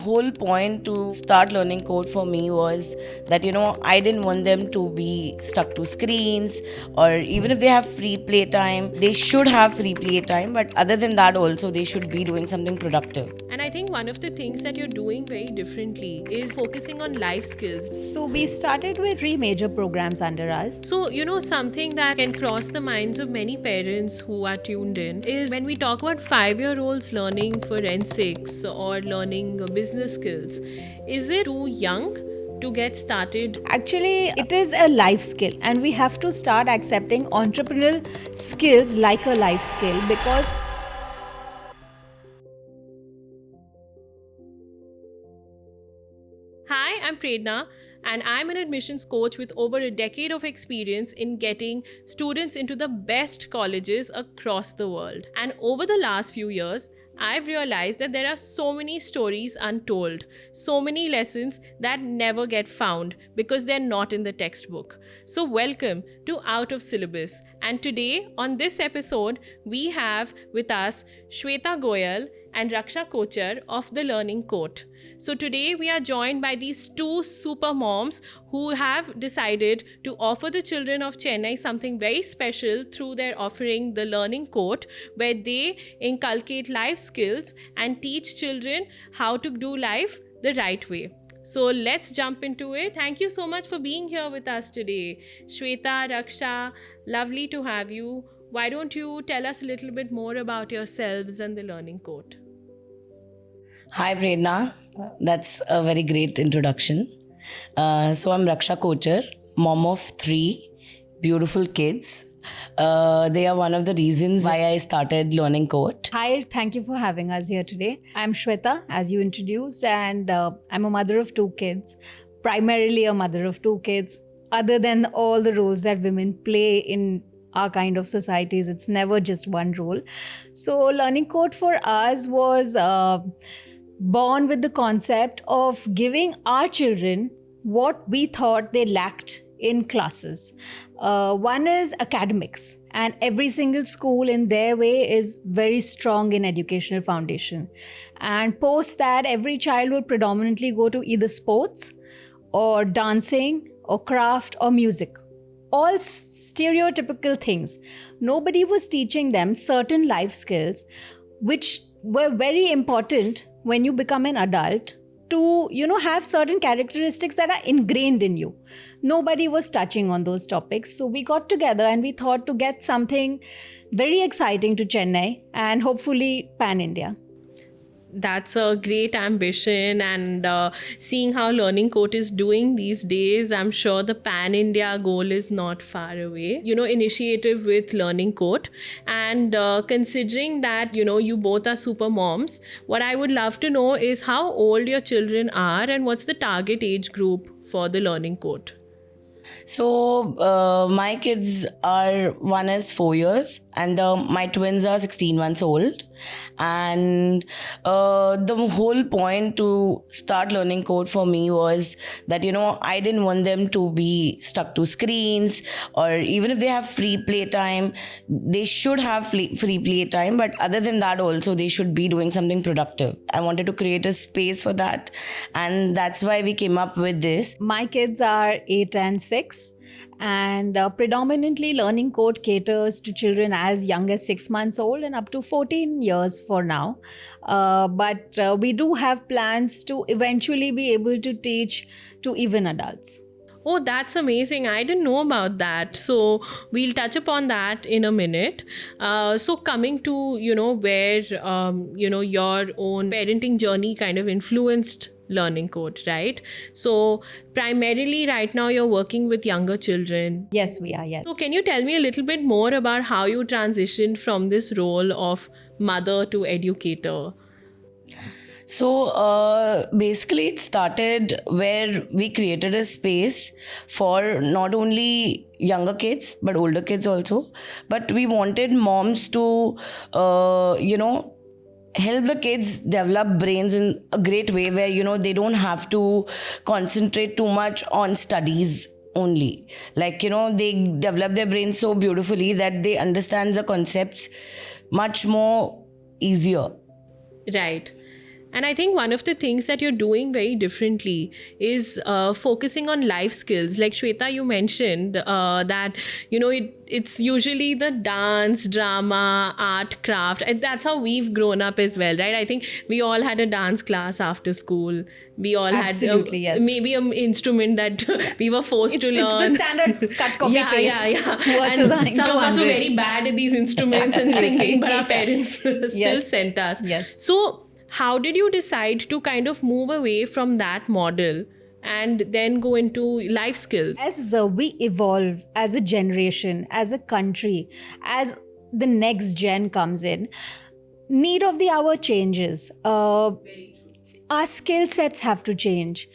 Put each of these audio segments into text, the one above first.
Whole point to start learning code for me was that I didn't want them to be stuck to screens, or even if they have free play time, they should have free play time, but other than that also they should be doing something productive. And I think one of the things that you're doing very differently is focusing on life skills. So we started with 3 major programs under us. So, something that can cross the minds of many parents who are tuned in is when we talk about 5-year-olds learning forensics or learning business skills, is it too young to get started? Actually, it is a life skill, and we have to start accepting entrepreneurial skills like a life skill because Hi, I'm Prerna, and I'm an admissions coach with over a decade of experience in getting students into the best colleges across the world. And over the last few years, I've realized that there are so many stories untold, so many lessons that never get found because they're not in the textbook. So, welcome to Out of Syllabus. And today, on this episode, we have with us Shweta Goyal and Raksha Kochar of The Learning Court. So today we are joined by these two super moms who have decided to offer the children of Chennai something very special through their offering The Learning Court, where they inculcate life skills and teach children how to do life the right way. So let's jump into it. Thank you so much for being here with us today. Shweta, Raksha, lovely to have you. Why don't you tell us a little bit more about yourselves and The Learning Court? Hi Prerna, that's a very great introduction. So I'm Raksha Kochar, mom of 3 beautiful kids. They are one of the reasons why I started learning code. hi, thank you for having us here today. I'm Shweta, as you introduced, and I'm a mother of 2 kids, primarily a mother of 2 kids. Other than all the roles that women play in our kind of societies, it's never just one role. So learning code for us was born with the concept of giving our children what we thought they lacked in classes. One is academics, and every single school in their way is very strong in educational foundation. And post that, every child would predominantly go to either sports or dancing or craft or music. All stereotypical things. Nobody was teaching them certain life skills which were very important when you become an adult to have certain characteristics that are ingrained in you. Nobody was touching on those topics, so we got together and we thought to get something very exciting to Chennai and hopefully pan India. That's a great ambition, and seeing how Learning Court is doing these days, I'm sure the pan India goal is not far away. Initiative with Learning Court, and considering that you both are super moms, what I would love to know is how old your children are and what's the target age group for the Learning Court. So my kids are, one is 4 years and my twins are 16 months old. And the whole point to start learning code for me was that I didn't want them to be stuck to screens, or even if they have free play time, they should have free play time, but other than that also they should be doing something productive. I wanted to create a space for that, and that's why we came up with this. My kids are 8 and 6, and predominantly Learning Code caters to children as young as 6 months old and up to 14 years for now. But we do have plans to eventually be able to teach to even adults. Oh, that's amazing. I didn't know about that. So we'll touch upon that in a minute. So coming to, where, your own parenting journey kind of influenced Learning Code, right? So primarily right now you're working with younger children. Yes, we are, yes. So can you tell me a little bit more about how you transitioned from this role of mother to educator? So basically it started where we created a space for not only younger kids but older kids also. But we wanted moms to, help the kids develop brains in a great way where, they don't have to concentrate too much on studies only. Like, they develop their brains so beautifully that they understand the concepts much more easier. Right. And I think one of the things that you're doing very differently is focusing on life skills. Like Shweta, you mentioned that, it's usually the dance, drama, art, craft. And that's how we've grown up as well, right? I think we all had a dance class after school. We all Absolutely, had yes. maybe an instrument that we were forced to learn. It's the standard cut, copy, paste. Yeah. Versus And some of us were 200. very bad at these instruments and singing, but our parents still Yes. sent us. Yes. So how did you decide to kind of move away from that model and then go into life skills? As we evolve as a generation, as a country, as the next gen comes in, need of the hour changes. Our skill sets have to change.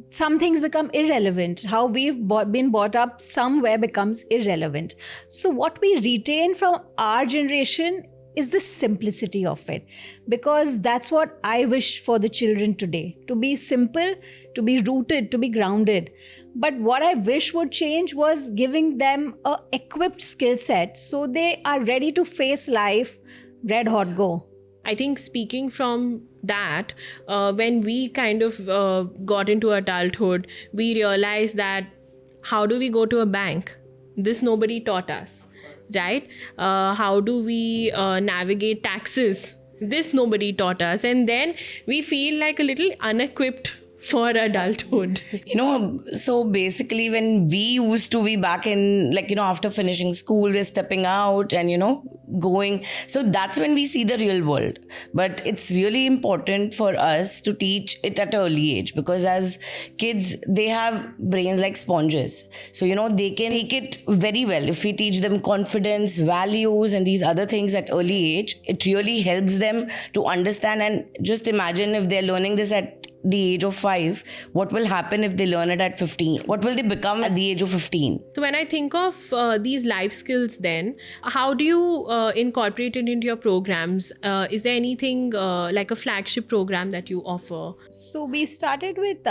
Some things become irrelevant. How we've been brought up somewhere becomes irrelevant. So what we retain from our generation is the simplicity of it, because that's what I wish for the children today, to be simple, to be rooted, to be grounded. But what I wish would change was giving them a equipped skill set so they are ready to face life red hot go. I think speaking from that, when we kind of got into adulthood, we realized that how do we go to a bank? This nobody taught us, right? How do we navigate taxes? This nobody taught us. And then we feel like a little unequipped for adulthood. So basically when we used to be back in, after finishing school, we're stepping out and, going. So that's when we see the real world. But it's really important for us to teach it at an early age, because as kids, they have brains like sponges. So, they can take it very well. If we teach them confidence, values, and these other things at early age, it really helps them to understand. And just imagine if they're learning this at the age of 5, what will happen if they learn it at 15? What will they become at the age of 15? So when I think of these life skills then, how do you incorporate it into your programs? Is there anything like a flagship program that you offer? So we started with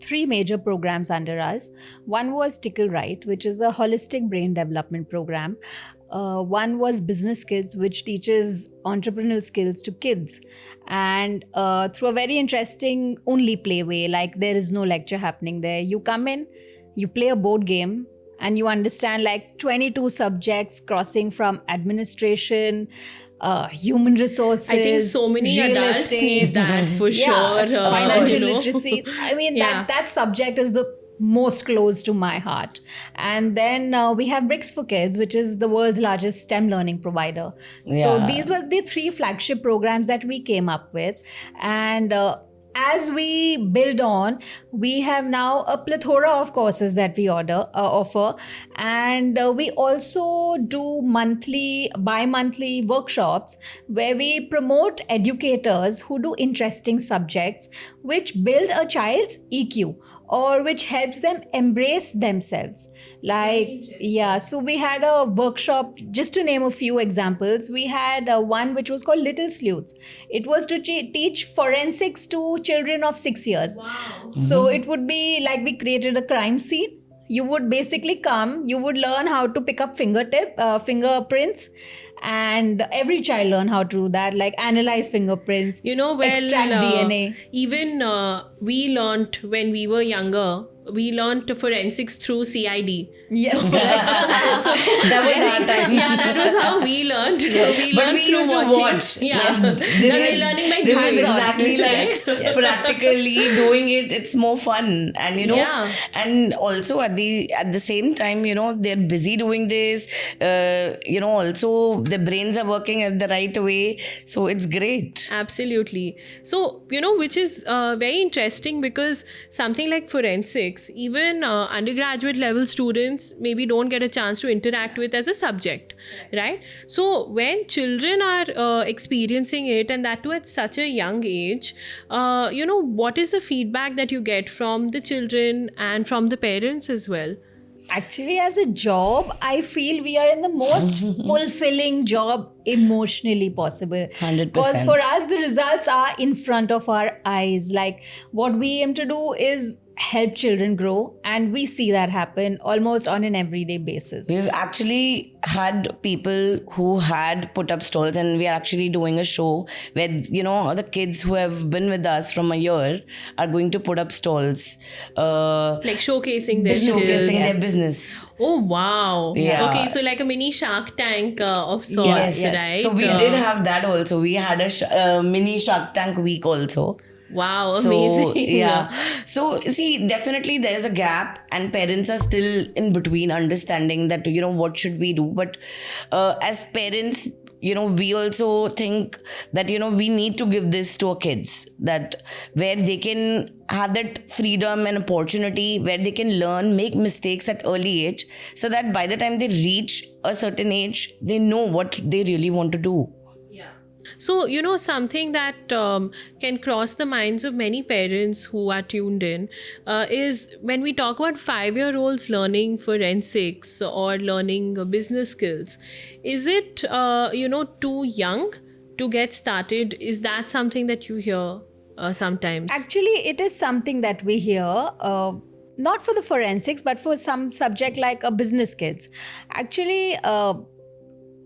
3 major programs under us. One was Tickle Right, which is a holistic brain development program. One was Business Kids, which teaches entrepreneurial skills to kids. And through a very interesting only play way, like there is no lecture happening there. You come in, you play a board game, and you understand like 22 subjects crossing from administration, human resources. I think so many real adults estate. need that for sure. Financial literacy. I mean, Yeah. that subject is the most close to my heart. And then we have Bricks for Kids, which is the world's largest STEM learning provider. So Yeah. these were the 3 flagship programs that we came up with. And as we build on, we have now a plethora of courses that we offer. And we also do bi-monthly workshops where we promote educators who do interesting subjects which build a child's EQ, or which helps them embrace themselves. So we had a workshop, just to name a few examples. We had one which was called Little Sleuths. It was to teach forensics to children of 6 years. Wow. So it would be like we created a crime scene. You would basically come, you would learn how to pick up fingerprints, and every child learn how to do that, like analyze fingerprints, extract DNA. Even we learned when we were younger, we learned forensics through CID. Yes, So That was our time. Yeah, that was how we learned. We But learned we through used to watching. watch. Yeah. This Now is they're learning by this is hands-on. exactly like Yes. practically doing it. It's more fun, and Yeah. and also at the same time, they're busy doing this. Also their brains are working at the right way, so it's great. Absolutely. So, which is very interesting, because something like forensics, even undergraduate level students maybe don't get a chance to interact with as a subject, right? So, when children are experiencing it, and that too at such a young age, what is the feedback that you get from the children and from the parents as well? Actually, as a job, I feel we are in the most fulfilling job emotionally possible. 100%. Because for us, the results are in front of our eyes. Like what we aim to do is help children grow, and we see that happen almost on an everyday basis. We've actually had people who had put up stalls, and we are actually doing a show where, the kids who have been with us from a year are going to put up stalls. Like showcasing their skills. Showcasing their business. Oh, wow. Yeah. Okay, so like a mini Shark Tank of sorts, right? So we did have that also. We had a mini Shark Tank week also. Wow, So, amazing. yeah. So, see, definitely there's a gap, and parents are still in between understanding that, what should we do. But as parents, we also think that, we need to give this to our kids, that where they can have that freedom and opportunity, where they can learn, make mistakes at early age, so that by the time they reach a certain age, they know what they really want to do. So, something that can cross the minds of many parents who are tuned in is when we talk about 5-year-olds learning forensics or learning business skills, is it, too young to get started? Is that something that you hear sometimes? Actually, it is something that we hear. Not for the forensics, but for some subject like a business skills. Actually,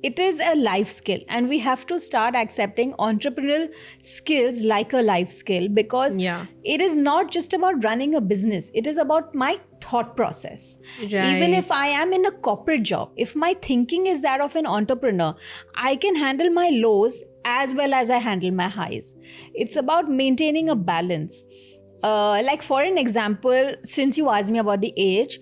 it is a life skill, and we have to start accepting entrepreneurial skills like a life skill, because it is not just about running a business. It is about my thought process. Right. Even if I am in a corporate job, if my thinking is that of an entrepreneur, I can handle my lows as well as I handle my highs. It's about maintaining a balance. Like for an example, since you asked me about the age,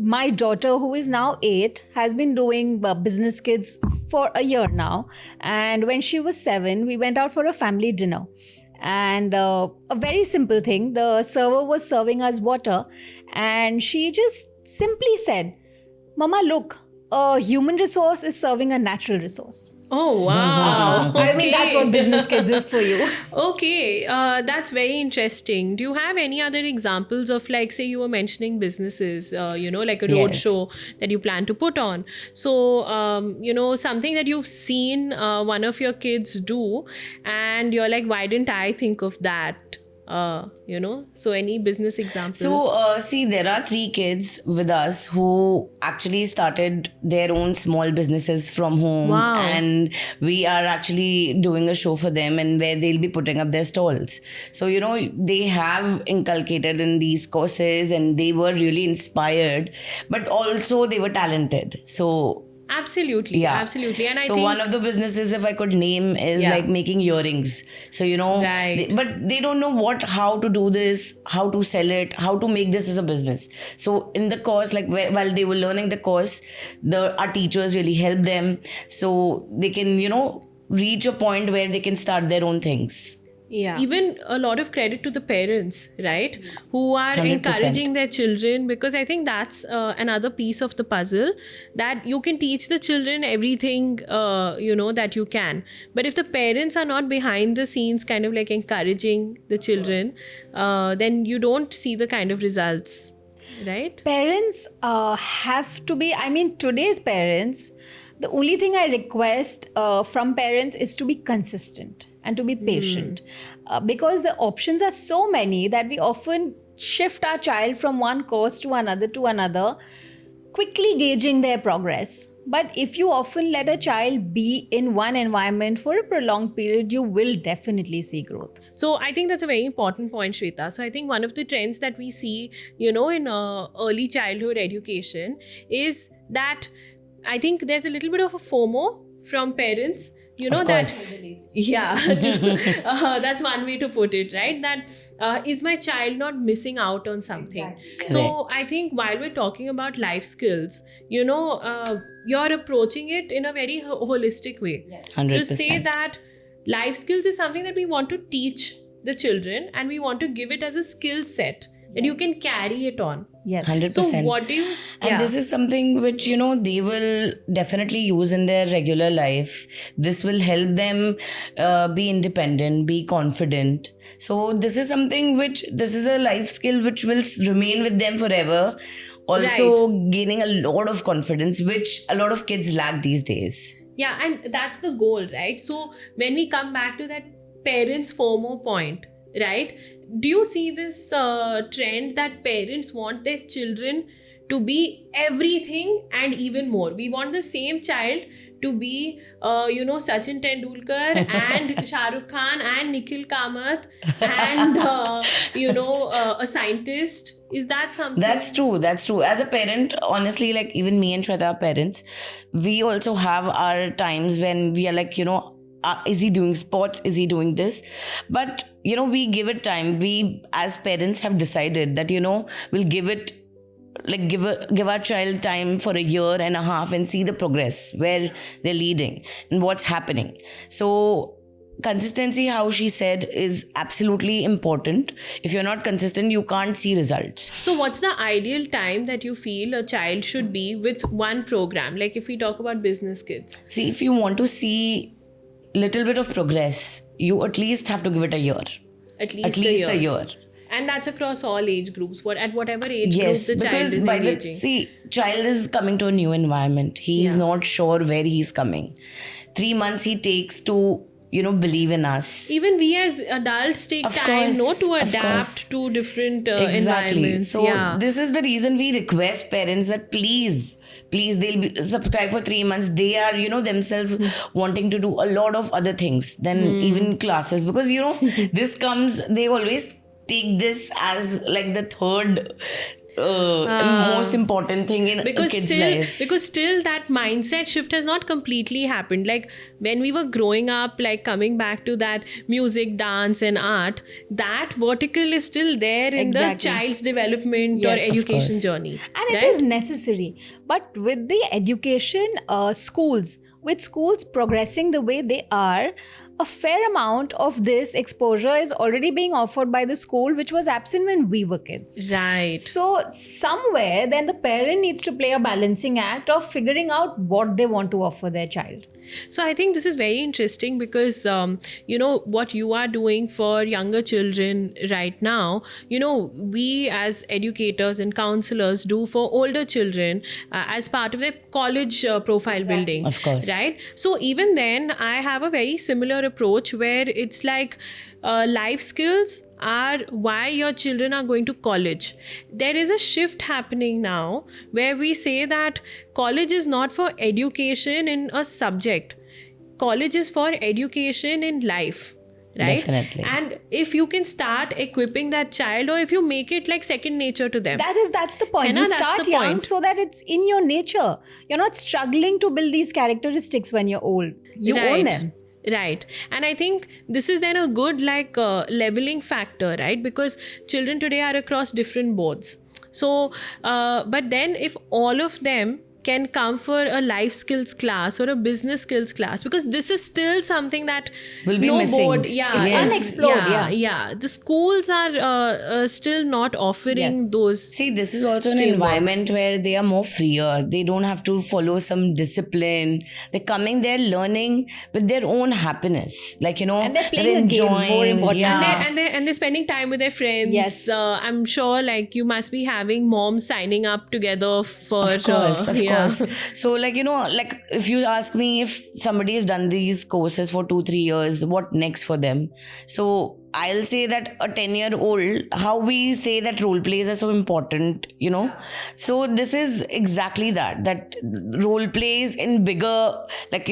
my daughter, who is now 8, has been doing business kids for a year now. And when she was 7, we went out for a family dinner. And a very simple thing, the server was serving us water, and she just simply said, "Mama, look, a human resource is serving a natural resource." Oh, wow. I mean, that's what business kids is for you. Okay, that's very interesting. Do you have any other examples of, like, say you were mentioning businesses, like a road Yes. show that you plan to put on? So, something that you've seen one of your kids do, and you're like, why didn't I think of that? So any business example? So, see, there are 3 kids with us who actually started their own small businesses from home. Wow. And we are actually doing a show for them, and where they'll be putting up their stalls. So, they have inculcated in these courses, and they were really inspired, but also they were talented. So, Absolutely. yeah. Absolutely. And I so think one of the businesses, if I could name, is Yeah. like making earrings. So, Right. but they don't know how to do this, how to sell it, how to make this as a business. So in the course, like while they were learning the course, our teachers really helped them, so they can, reach a point where they can start their own things. Yeah. even a lot of credit to the parents, right, who are 100%. encouraging their children, because I think that's another piece of the puzzle, that you can teach the children everything that you can, but if the parents are not behind the scenes kind of like encouraging the children, then you don't see the kind of results, right? Parents have to be, today's parents, the only thing I request from parents is to be consistent and to be patient, because the options are so many that we often shift our child from one course to another, quickly gauging their progress. But if you often let a child be in one environment for a prolonged period, you will definitely see growth. So I think that's a very important point, Shweta. So I think one of the trends that we see, in early childhood education is that I think there's a little bit of a FOMO from parents. Of course. That's one way to put it, right? That is my child not missing out on something? Exactly. So I think while we're talking about life skills, you're approaching it in a very holistic way. 100%. To say that life skills is something that we want to teach the children, and we want to give it as a skill set that you can carry it on. Yes. 100%. So what do you... And this is something which, they will definitely use in their regular life. This will help them be independent, be confident. So this is something this is a life skill which will remain with them forever. Also gaining a lot of confidence, which a lot of kids lack these days. Yeah, and that's the goal, right? So when we come back to that parents FOMO point, right? Do you see this trend that parents want their children to be everything and even more? We want the same child to be Sachin Tendulkar and Shah Rukh Khan and Nikhil Kamath and a scientist. Is that something? That's true. As a parent, honestly, like even me and Shweta are parents, we also have our times when we are like, is he doing sports? Is he doing this? But, we give it time. We as parents have decided that, we'll give it, like give our child time for a year and a half and see the progress, where they're leading and what's happening. So consistency, how she said, is absolutely important. If you're not consistent, you can't see results. So what's the ideal time that you feel a child should be with one program? Like if we talk about Business Kids. See, if you want to see little bit of progress, you at least have to give it a year. At least a year. And that's across all age groups. At whatever age Yes, group the child because is engaging. child is coming to a new environment. He is not sure where he's coming. 3 months he takes to, believe in us. Even we as adults take Of time course, to of adapt course. to different Exactly. environments. So this is the reason we request parents that please they'll be subscribe for 3 months. They are themselves wanting to do a lot of other things than even classes, because this comes, they always take this as like the third most important thing in a kid's life. Because still that mindset shift has not completely happened. Like when we were growing up, like coming back to that music, dance and art, that vertical is still there in the child's development or Yes, education journey. And it is necessary. But with the education, with schools progressing the way they are, a fair amount of this exposure is already being offered by the school, which was absent when we were kids. Right. So somewhere then the parent needs to play a balancing act of figuring out what they want to offer their child. So I think this is very interesting because, what you are doing for younger children right now, we as educators and counselors do for older children as part of their college profile building. Of course. Right? So even then, I have a very similar approach where it's like life skills are why your children are going to college. There is a shift happening now where we say that college is not for education in a subject. College is for education in life. Right? Definitely. And if you can start equipping that child, or if you make it like second nature to them. That's the point. Henna, You that's start the young point. so that it's in your nature. You're not struggling to build these characteristics when you're old. You own them. Right. And I think this is then a good leveling factor, right? Because children today are across different boards. So, but then if all of them can come for a life skills class or a business skills class, because this is still something that will be no missing. board, It's unexplored. The schools are still not offering those. See, this is also an environment where they are more freer. They don't have to follow some discipline. They're coming there learning with their own happiness. Like, And they're playing a game, more important. Yeah. And they're spending time with their friends. Yes. I'm sure like you must be having moms signing up together for Of course. So like if you ask me if somebody has done these courses for 2-3 years, what next for them? So I'll say that a 10-year-old, how we say that role plays are so important, So this is exactly that role plays in bigger, like,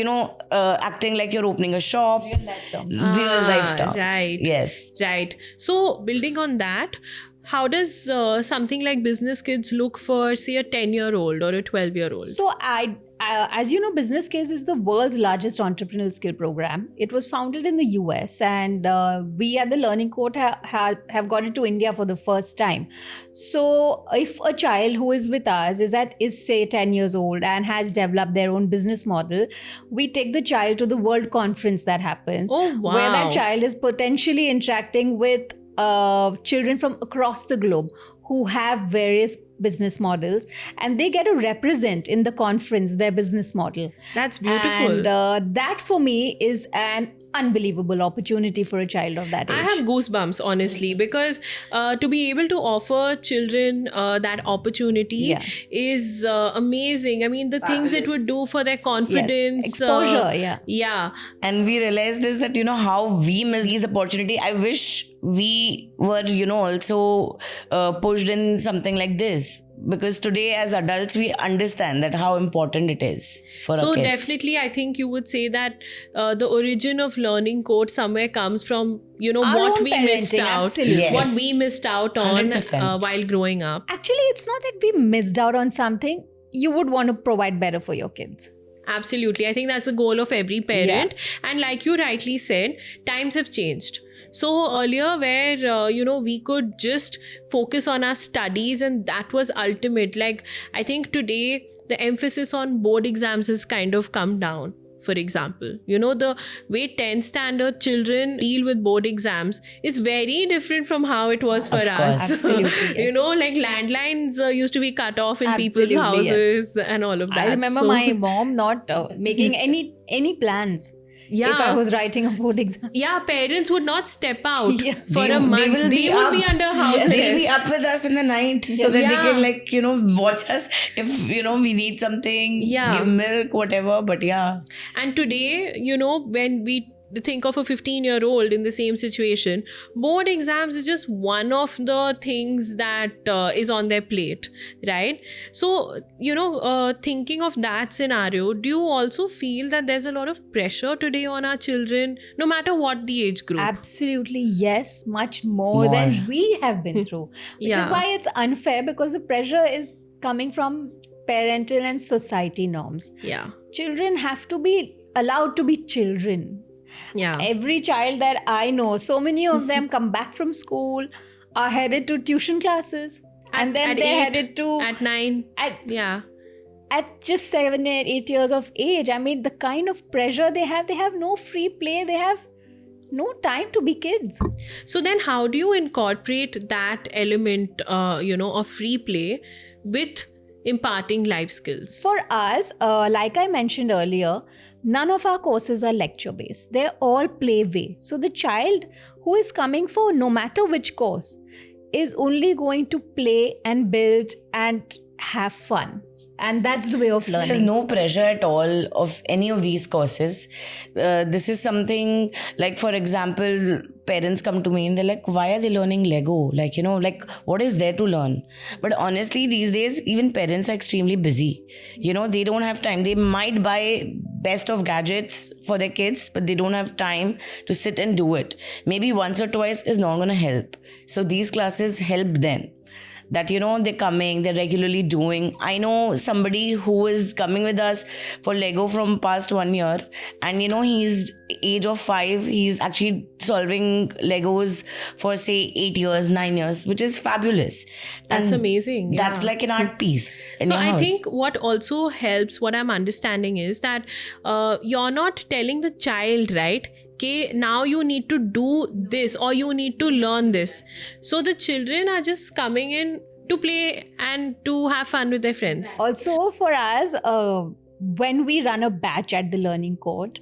acting like you're opening a shop. Real life terms. Right. Yes. Right. So building on that, how does something like Business Kids look for, say, a 10-year-old or a 12-year-old? So as you know, Business Kids is the world's largest entrepreneurial skill program. It was founded in the US, and we at the Learning Court have got it to India for the first time. So if a child who is with us is say 10 years old and has developed their own business model, we take the child to the world conference that happens. Oh, wow. Where that child is potentially interacting with children from across the globe who have various business models, and they get to represent in the conference their business model. That's beautiful. And that for me is an unbelievable opportunity for a child of that age. I have goosebumps, honestly, because to be able to offer children that opportunity is amazing. I mean, the things it would do for their confidence. Exposure, Yeah. And we realized this, that, how we miss these opportunity. I wish we were, also pushed in something like this. Because today as adults, we understand that how important it is for So our kids. definitely, I think you would say that the origin of learning code somewhere comes from, Our what own we missed parenting, out, absolutely. Yes. what we missed out on 100%. while growing up. Actually, it's not that we missed out on something. You would want to provide better for your kids. Absolutely. I think that's the goal of every parent. And like you rightly said, times have changed. So earlier where, we could just focus on our studies and that was ultimate. Like, I think today the emphasis on board exams has kind of come down. For example, the way 10th standard children deal with board exams is very different from how it was for Of us. course. Absolutely, yes. Like landlines used to be cut off in Absolutely, people's yes. houses and all of that. I remember So- my mom not making any plans yeah. if I was writing a board exam. Yeah, parents would not step out Yeah. for They- a month. they will be would be up. under house Yes. They'll be arrest. up with us in the night so that they Yeah. can, watch us if, we need something, Yeah. give milk, whatever. But yeah. And today, when we think of a 15-year-old in the same situation, board exams is just one of the things that is on their plate, right? So, thinking of that scenario, do you also feel that there's a lot of pressure today on our children, no matter what the age group? Absolutely, yes, much more More. than we have been through. Which is Yeah. why it's unfair because the pressure is coming from parental and society norms. Yeah. Children have to be allowed to be children. Yeah. Every child that I know, so many of them come back from school, are headed to tuition classes, and then At they're 8, headed to at 9. at Yeah. at just 7 or 8 years of age. I mean, the kind of pressure they have no free play, they have no time to be kids. So then how do you incorporate that element, of free play with imparting life skills? For us, like I mentioned earlier, none of our courses are lecture based. They're all play way. So the child who is coming for no matter which course is only going to play and build and have fun. And that's the way of There's learning. no pressure at all of any of these courses. This is something like, for example, parents come to me and they're like, why are they learning Lego? Like, what is there to learn? But honestly, these days, even parents are extremely busy. They don't have time. They might buy best of gadgets for their kids, but they don't have time to sit and do it. Maybe once or twice is not going to help. So these classes help them. That they're coming, they're regularly doing. I know somebody who is coming with us for Lego from past 1 year, and he's age of 5, he's actually solving Legos for say 8 years, 9 years, which is fabulous. That's And amazing. That's yeah. like an art piece in So your I house. think what also helps, what I'm understanding is that you're not telling the child, right? Okay, now you need to do this or you need to learn this. So the children are just coming in to play and to have fun with their friends. Also, for us, when we run a batch at the Learning Court,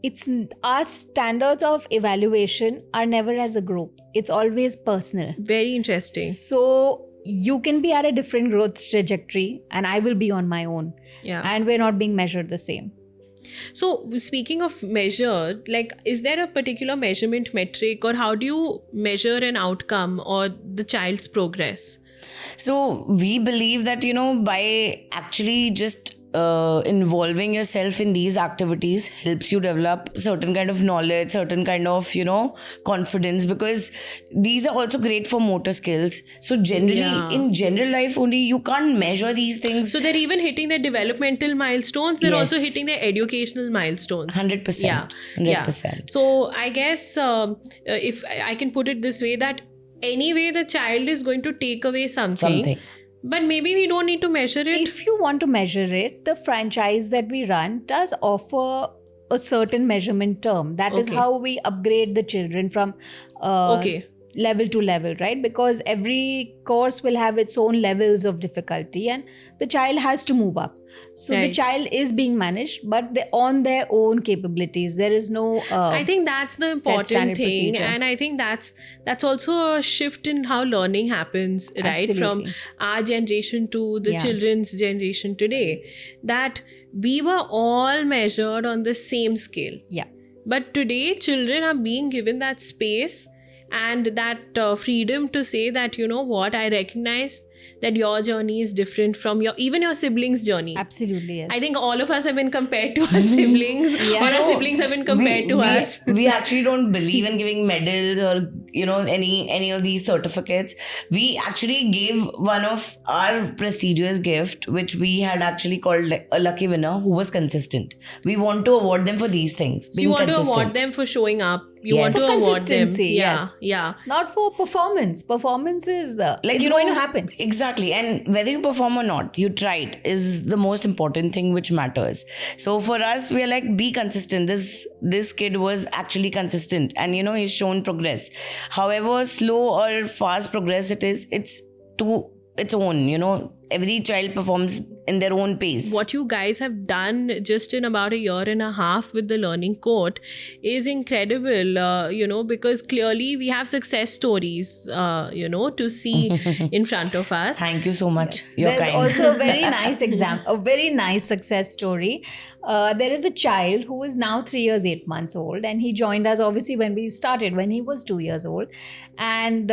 it's our standards of evaluation are never as a group. It's always personal. Very interesting. So you can be at a different growth trajectory, and I will be on my own, Yeah. and we're not being measured the same. So speaking of measure, like, is there a particular measurement metric or how do you measure an outcome or the child's progress? So we believe that, by actually just involving yourself in these activities helps you develop certain kind of knowledge, certain kind of, confidence, because these are also great for motor skills. So generally, Yeah. in general life only, you can't measure these things. So they're even hitting their developmental milestones. They're also Yes. hitting their educational milestones. 100%. Yeah. 100%. So I guess if I can put it this way, that anyway the child is going to take away something. But maybe we don't need to measure it. If you want to measure it, the franchise that we run does offer a certain measurement term. That is Okay. how we upgrade the children from Okay. level to level, right? Because every course will have its own levels of difficulty and the child has to move up. So the Right. child is being managed, but they on their own capabilities. There is no I think that's the set important standard thing, procedure. and I think that's also a shift in how learning happens, right? From Absolutely. our generation to the Yeah. children's generation today. That we were all measured on the same scale, yeah. but today children are being given that space and that freedom to say that, you know what, I recognize that your journey is different from even your siblings' journey. Absolutely, yes. I think all of us have been compared to our siblings, or our siblings have been compared to us. We actually don't believe in giving medals or, you know, any of these certificates. We actually gave one of our prestigious gift, which we had actually called a lucky winner, who was consistent. We want to award them for these things. So you want to award them for showing up. You want to For award them. consistency, Yeah, yes. yeah. Not for performance. Performance is it's you going know, to happen. Exactly. And whether you perform or not, you tried is the most important thing which matters. So for us, we are like, be consistent. This kid was actually consistent, and you know, he's shown progress. However slow or fast progress it is, it's to its own, you know, every child performs in their own pace. What you guys have done just in about a year and a half with the Learning Court is incredible, you know, because clearly we have success stories, you know, to see in front of us. Thank you so much. You're There's kind. also a very nice a very nice success story. There is a child who is now 3 years, 8 months old, and he joined us obviously when we started, when he was 2 years old. And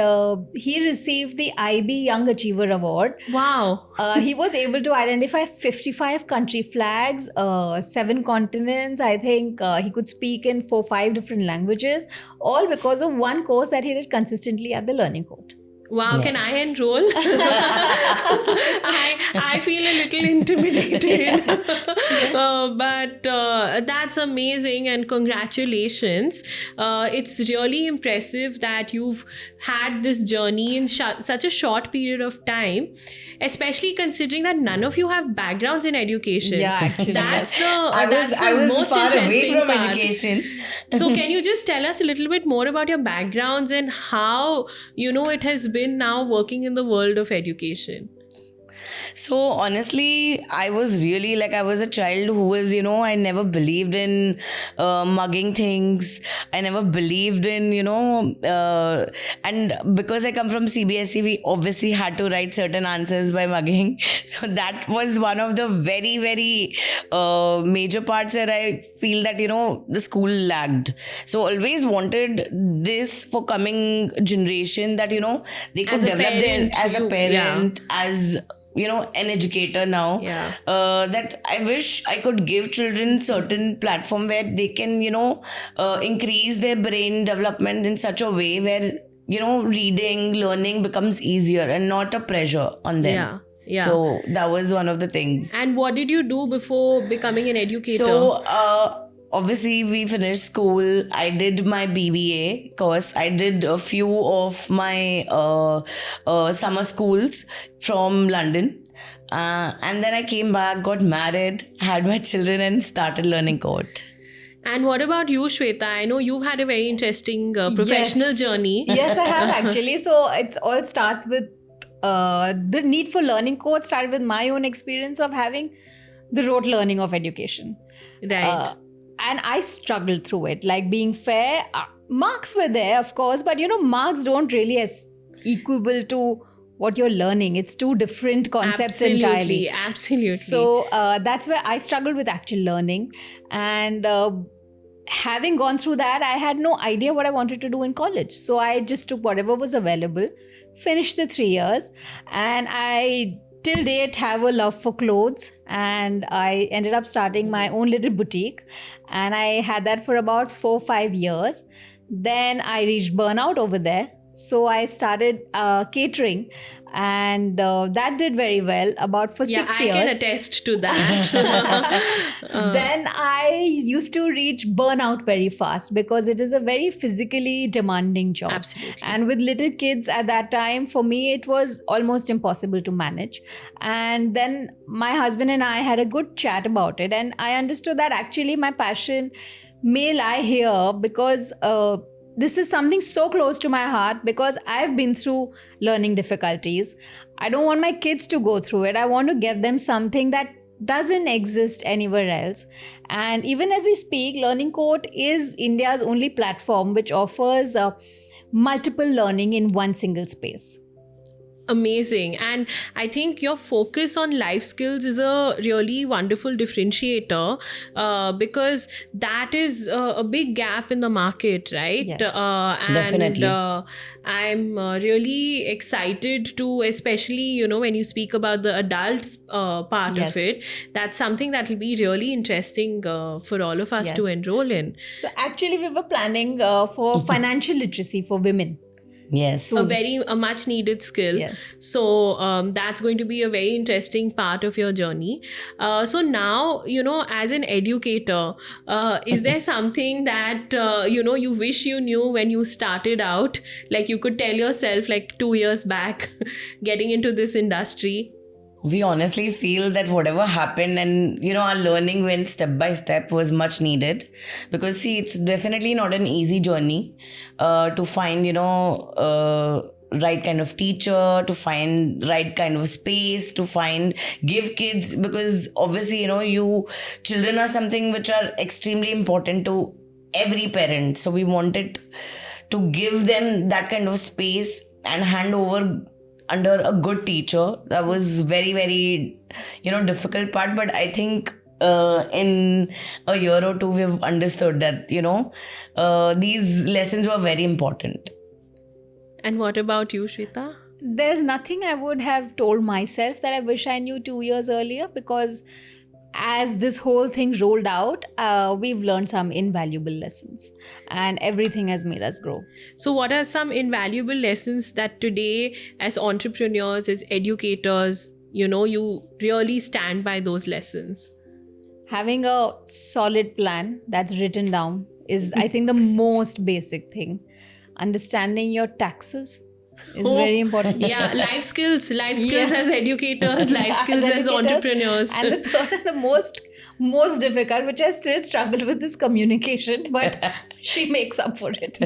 he received the IB Young Achiever Award. Wow. He was able to identify 55 country flags, 7 continents. I think he could speak in 4-5 different languages, all because of one course that he did consistently at the Learning Court. Wow, can I enroll? I feel a little intimidated. But that's amazing, and congratulations. It's really impressive that you've had this journey in such a short period of time, especially considering that none of you have backgrounds in education. Yeah, actually. That's the I was most far away interesting from part. education. So can you just tell us a little bit more about your backgrounds and how, you know, it has been now working in the world of education? So honestly, I was really like, I was a child who was, you know, I never believed in mugging things. I never believed in, you know, and because I come from CBSE, we obviously had to write certain answers by mugging. So that was one of the very, very major parts where I feel that, you know, the school lagged. So always wanted this for coming generation, that, you know, they could As a develop their, parent, as a you- parent, as, you know, an educator now. Yeah. That I wish I could give children certain platform where they can, you know, increase their brain development in such a way where, you know, reading, learning becomes easier and not a pressure on them. Yeah. Yeah. So that was one of the things. And what did you do before becoming an educator? So obviously we finished school. I did my BBA course. I did a few of my summer schools from London. And then I came back, got married, had my children, and started Learning Court. And what about you, Shweta? I know you've had a very interesting professional Yes. journey. Yes, I have actually. So it's all starts with the need for Learning Court started with my own experience of having the rote learning of education. Right. And I struggled through it. Like, being fair, marks were there, of course, but you know, marks don't really as equal to what you're learning. It's two different concepts entirely. Absolutely. So that's where I struggled with actual learning. And having gone through that, I had no idea what I wanted to do in college. So I just took whatever was available, finished the 3 years, and I till date have a love for clothes, and I ended up starting my own little boutique, and I had that for about 4-5 years. Then I reached burnout over there, so I started catering, and that did very well about for 6 years. I can attest to that. Then I used to reach burnout very fast because it is a very physically demanding job. Absolutely. And with little kids at that time, for me, it was almost impossible to manage. And then my husband and I had a good chat about it. And I understood that actually my passion may lie here because this is something so close to my heart, because I've been through learning difficulties. I don't want my kids to go through it. I want to give them something that doesn't exist anywhere else. And even as we speak, Learning Court is India's only platform which offers multiple learning in one single space. amazing. And I think your focus on life skills is a really wonderful differentiator, because that is a big gap in the market, right? Yes. And Definitely. I'm really excited to, especially, when you speak about the adults part Yes. of it, that's something that will be really interesting for all of us to Yes. enroll in. So actually, we were planning for financial literacy for women. Yes. A much needed skill. Yes. So that's going to be a very interesting part of your journey. So now, as an educator, is there something that, you wish you knew when you started out? Like you could tell yourself like 2 years back getting into this industry? We honestly feel that whatever happened and our learning went step by step was much needed, because see, it's definitely not an easy journey to find right kind of teacher, to find right kind of space, to give kids, because obviously you children are something which are extremely important to every parent. So we wanted to give them that kind of space and hand over under a good teacher. That was very, very difficult part, but I think in a year or two we've understood that these lessons were very important. And what about you, Shweta? There's nothing I would have told myself that I wish I knew 2 years earlier, because as this whole thing rolled out, we've learned some invaluable lessons, and everything has made us grow. So, what are some invaluable lessons that today, as entrepreneurs, as educators, you really stand by those lessons? Having a solid plan that's written down is, I think, the most basic thing. Understanding your taxes is very important. Yeah, life skills Yeah. as educators, life skills as educators. entrepreneurs. And the third and the most difficult, which I still struggle with, is communication, but she makes up for it.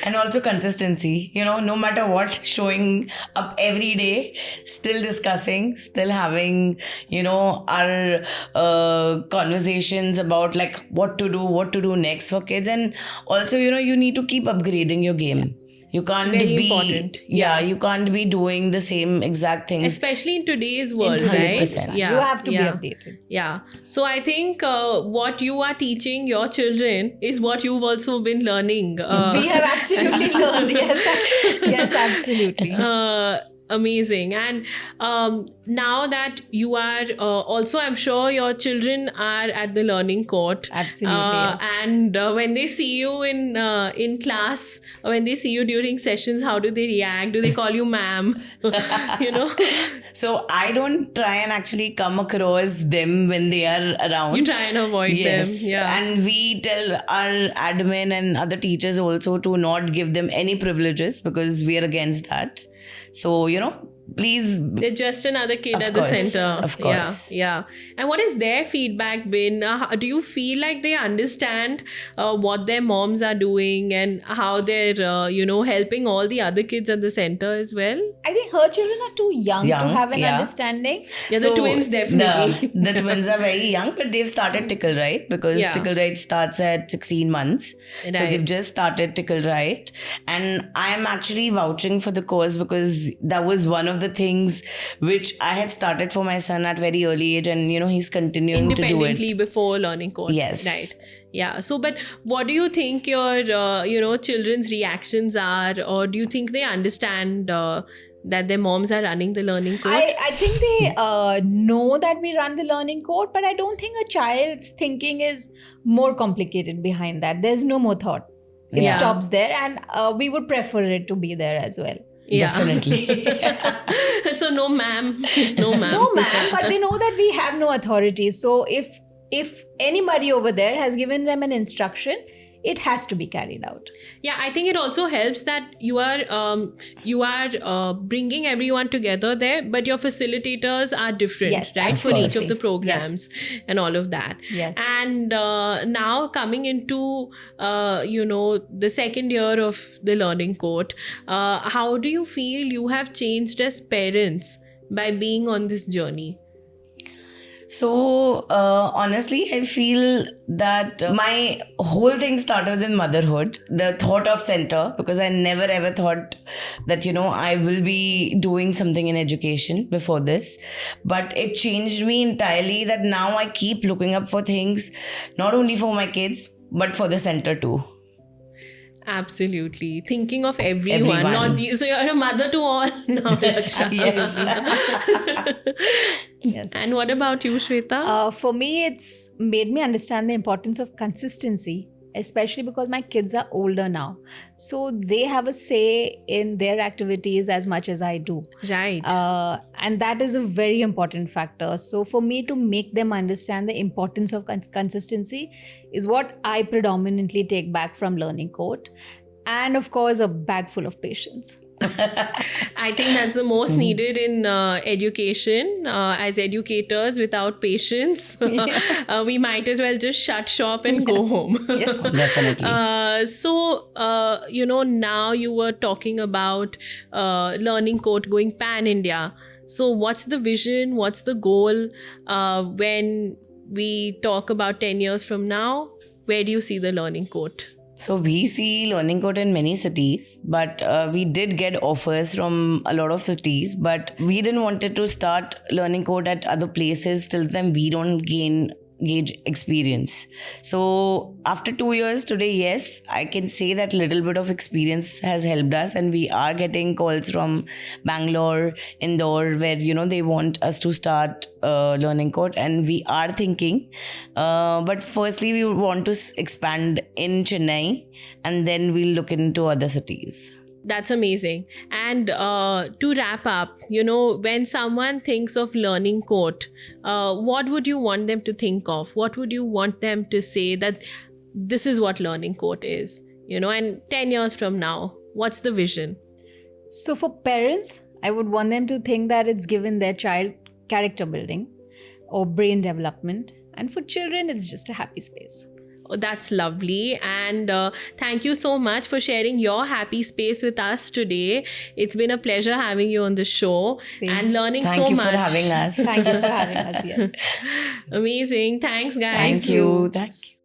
And also consistency, no matter what, showing up every day, still discussing, still having our conversations about like what to do next for kids. And also you need to keep upgrading your game. You can't Very be important. you can't be doing the same exact things. Especially in today's world, today's right? world. You have to be updated. Yeah. So I think what you are teaching your children is what you've also been learning. We have absolutely learned. Yes, absolutely. Amazing. And now that you are also, I'm sure your children are at the learning court. Absolutely, yes. And when they see you in class, when they see you during sessions, how do they react? Do they call you ma'am? So I don't try and actually come across them when they are around. You try and avoid them. Yeah. And we tell our admin and other teachers also to not give them any privileges, because we are against that. So, please. They're just another kid Of at course, the center. of course. Yeah. And what has their feedback been? Do you feel like they understand what their moms are doing and how they're, helping all the other kids at the center as well? I think her children are too young to Young, have an yeah. understanding. Yeah, the twins definitely. The twins are very young, but they've started Tickle Right, because Yeah. Tickle Right starts at 16 months. So Right. they've just started Tickle Right. And I'm actually vouching for the course, because that was one of the things which I had started for my son at very early age, and he's continuing to do Independently it. before learning course. Yes. Right. Yeah. So, but what do you think your, children's reactions are, or do you think they understand that their moms are running the learning course? I think they know that we run the learning code, but I don't think a child's thinking is more complicated behind that. There's no more thought. It Yeah. stops there, and we would prefer it to be there as well. Yeah. Definitely. So no ma'am. No ma'am. No, ma'am, but they know that we have no authority. So if anybody over there has given them an instruction, it has to be carried out. Yeah, I think it also helps that you are bringing everyone together there, but your facilitators are different, Yes, right, for each of absolutely. the programs and all of that. Yes. And now coming into the second year of the learning court, how do you feel you have changed as parents by being on this journey? So, honestly, I feel that my whole thing started with motherhood, the thought of center, because I never ever thought that, I will be doing something in education before this. But it changed me entirely that now I keep looking up for things, not only for my kids, but for the center too. Absolutely. Thinking of everyone, Everyone. not you. So you're a mother to all now, Raksha. Yes. Yes. And what about you, Shweta? For me, it's made me understand the importance of consistency, especially because my kids are older now. So they have a say in their activities as much as I do. Right. And that is a very important factor. So for me to make them understand the importance of consistency is what I predominantly take back from Learning Court. And of course, a bag full of patience. I think that's the most needed in education. As educators, without patience, we might as well just shut shop and go home. Yes. Definitely. Now you were talking about Learning Court going pan-India. So what's the vision? What's the goal when we talk about 10 years from now? Where do you see the Learning Court? So we see Learning Court in many cities, but we did get offers from a lot of cities, but we didn't wanted to start Learning Court at other places till then we don't gauge experience. So after 2 years today, yes, I can say that little bit of experience has helped us, and we are getting calls from Bangalore, Indore, where they want us to start Learning Court, and we are thinking. But firstly, we want to expand in Chennai, and then we'll look into other cities. That's amazing. And to wrap up, when someone thinks of Learning Court, what would you want them to think of? What would you want them to say that this is what Learning Court is? And 10 years from now, what's the vision? So for parents, I would want them to think that it's given their child character building or brain development. And for children, it's just a happy space. Oh, that's lovely. And thank you so much for sharing your happy space with us today. It's been a pleasure having you on the show Same. and learning Thank so you much. for having us. Thank you for having us. Yes. Amazing. Thanks, guys. Thank you. Thanks.